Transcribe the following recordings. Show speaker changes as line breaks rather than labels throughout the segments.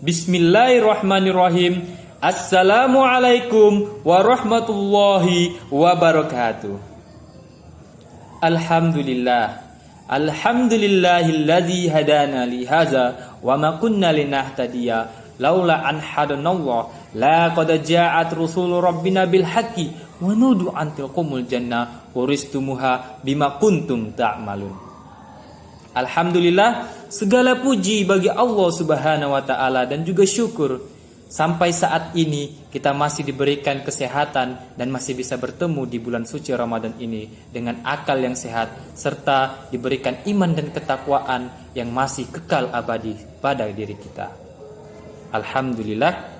Bismillahirrahmanirrahim. Assalamualaikum warahmatullahi wabarakatuh. Alhamdulillahilladzi hadana li hadza wa ma kunna linahtadiya laula an hadanallah. Laqad ja'at rusulu rabbina bil haqqi wa nudu an tilkumul jannah uristumuha bima kuntum ta'malun. Alhamdulillah, segala puji bagi Allah Subhanahu wa taala dan juga syukur sampai saat ini kita masih diberikan kesehatan dan masih bisa bertemu di bulan suci Ramadan ini dengan akal yang sehat serta diberikan iman dan ketakwaan yang masih kekal abadi pada diri kita. Alhamdulillah.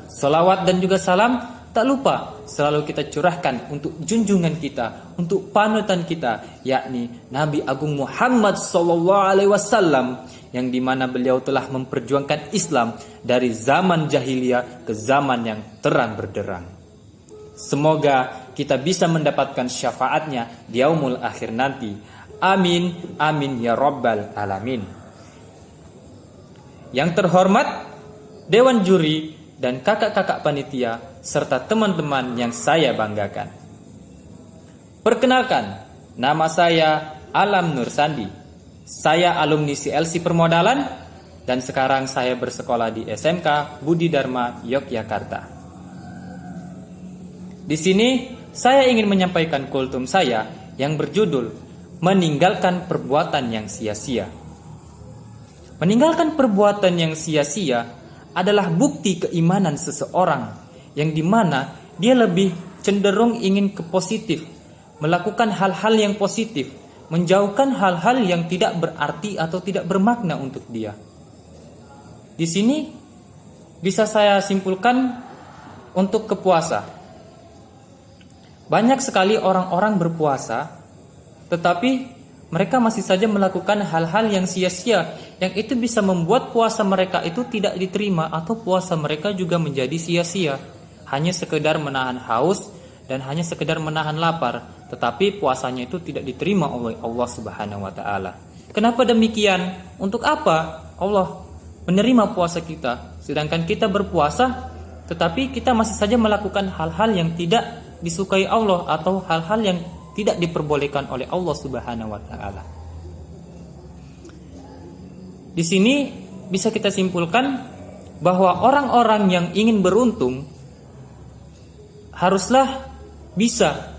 Salawat dan juga salam tak lupa selalu kita curahkan untuk junjungan kita, untuk panutan kita, yakni Nabi Agung Muhammad SAW, yang dimana beliau telah memperjuangkan Islam dari zaman jahiliyah ke zaman yang terang berderang. Semoga kita bisa mendapatkan syafaatnya di yaumul akhir nanti. Amin, amin ya rabbal alamin. Yang terhormat Dewan Juri dan kakak-kakak panitia serta teman-teman yang saya banggakan. Perkenalkan, nama saya Alam Nur Sandi. Saya alumni CLC Permodalan dan sekarang saya bersekolah di SMK Budi Dharma Yogyakarta. Di sini saya ingin menyampaikan kultum saya yang berjudul Meninggalkan Perbuatan yang Sia-sia. Meninggalkan perbuatan yang sia-sia adalah bukti keimanan seseorang yang dimana dia lebih cenderung ingin ke positif, melakukan hal-hal yang positif, menjauhkan hal-hal yang tidak berarti atau tidak bermakna untuk dia. Di sini bisa saya simpulkan untuk kepuasa. Banyak sekali orang-orang berpuasa, tetapi mereka masih saja melakukan hal-hal yang sia-sia, yang itu bisa membuat puasa mereka itu tidak diterima atau puasa mereka juga menjadi sia-sia. Hanya sekedar menahan haus dan hanya sekedar menahan lapar, tetapi puasanya itu tidak diterima oleh Allah Subhanahu wa taala. Kenapa demikian? Untuk apa Allah menerima puasa kita sedangkan kita berpuasa tetapi kita masih saja melakukan hal-hal yang tidak disukai Allah atau hal-hal yang tidak diperbolehkan oleh Allah Subhanahu wa taala. Di sini bisa kita simpulkan bahwa orang-orang yang ingin beruntung haruslah bisa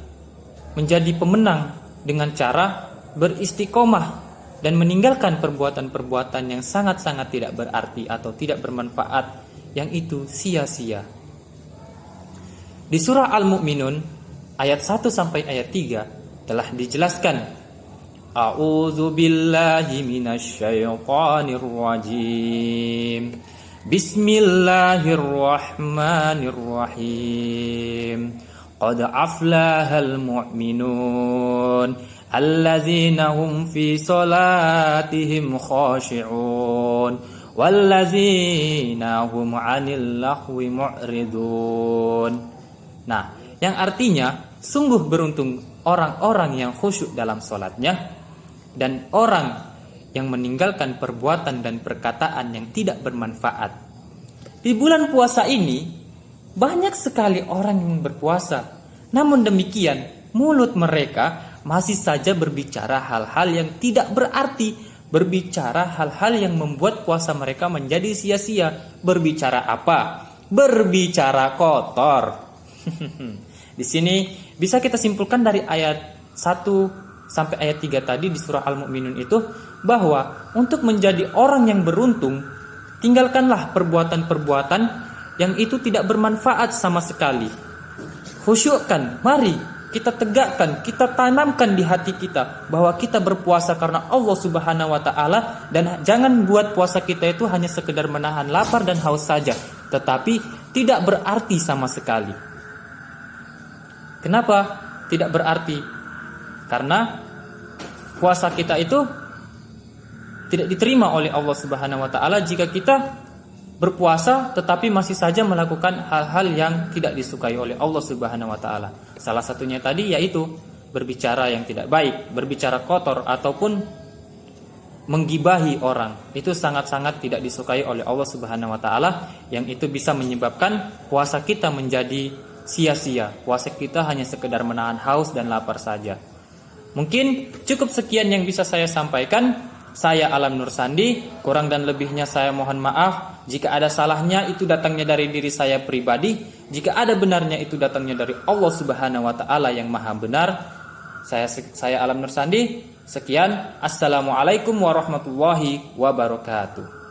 menjadi pemenang dengan cara beristiqomah dan meninggalkan perbuatan-perbuatan yang sangat-sangat tidak berarti atau tidak bermanfaat yang itu sia-sia. Di surah Al-Mu'minun ayat 1 sampai ayat 3 telah dijelaskan, A'udzu billahi minasyaitonir rajim. Bismillahirrahmanirrahim. Qad aflahal mu'minun allazina hum fi salatihim khashi'un wallazina hum 'anil lahwi mu'ridun. Nah, yang artinya sungguh beruntung orang-orang yang khusyuk dalam sholatnya dan orang yang meninggalkan perbuatan dan perkataan yang tidak bermanfaat. Di bulan puasa ini banyak sekali orang yang berpuasa, namun demikian mulut mereka masih saja berbicara hal-hal yang tidak berarti, berbicara hal-hal yang membuat puasa mereka menjadi sia-sia. Berbicara apa? Berbicara kotor. Di sini bisa kita simpulkan dari ayat 1 sampai ayat 3 tadi di surah Al-Mu'minun itu bahwa untuk menjadi orang yang beruntung, tinggalkanlah perbuatan-perbuatan yang itu tidak bermanfaat sama sekali. Khusyukkan, mari kita tegakkan, kita tanamkan di hati kita bahwa kita berpuasa karena Allah Subhanahu wa taala, dan jangan buat puasa kita itu hanya sekedar menahan lapar dan haus saja, tetapi tidak berarti sama sekali. Kenapa tidak berarti? Karena puasa kita itu tidak diterima oleh Allah Subhanahu wa taala jika kita berpuasa tetapi masih saja melakukan hal-hal yang tidak disukai oleh Allah Subhanahu wa taala. Salah satunya tadi yaitu berbicara yang tidak baik, berbicara kotor ataupun menggibahi orang, itu sangat-sangat tidak disukai oleh Allah Subhanahu wa taala, yang itu bisa menyebabkan puasa kita menjadi sia-sia. Puasa kita hanya sekedar menahan haus dan lapar saja. Mungkin cukup sekian yang bisa saya sampaikan. Saya Alam Nur Sandi, kurang dan lebihnya saya mohon maaf. Jika ada salahnya itu datangnya dari diri saya pribadi, jika ada benarnya itu datangnya dari Allah Subhanahu wa taala yang Maha benar. Saya Alam Nur Sandi. Sekian. Assalamualaikum warahmatullahi wabarakatuh.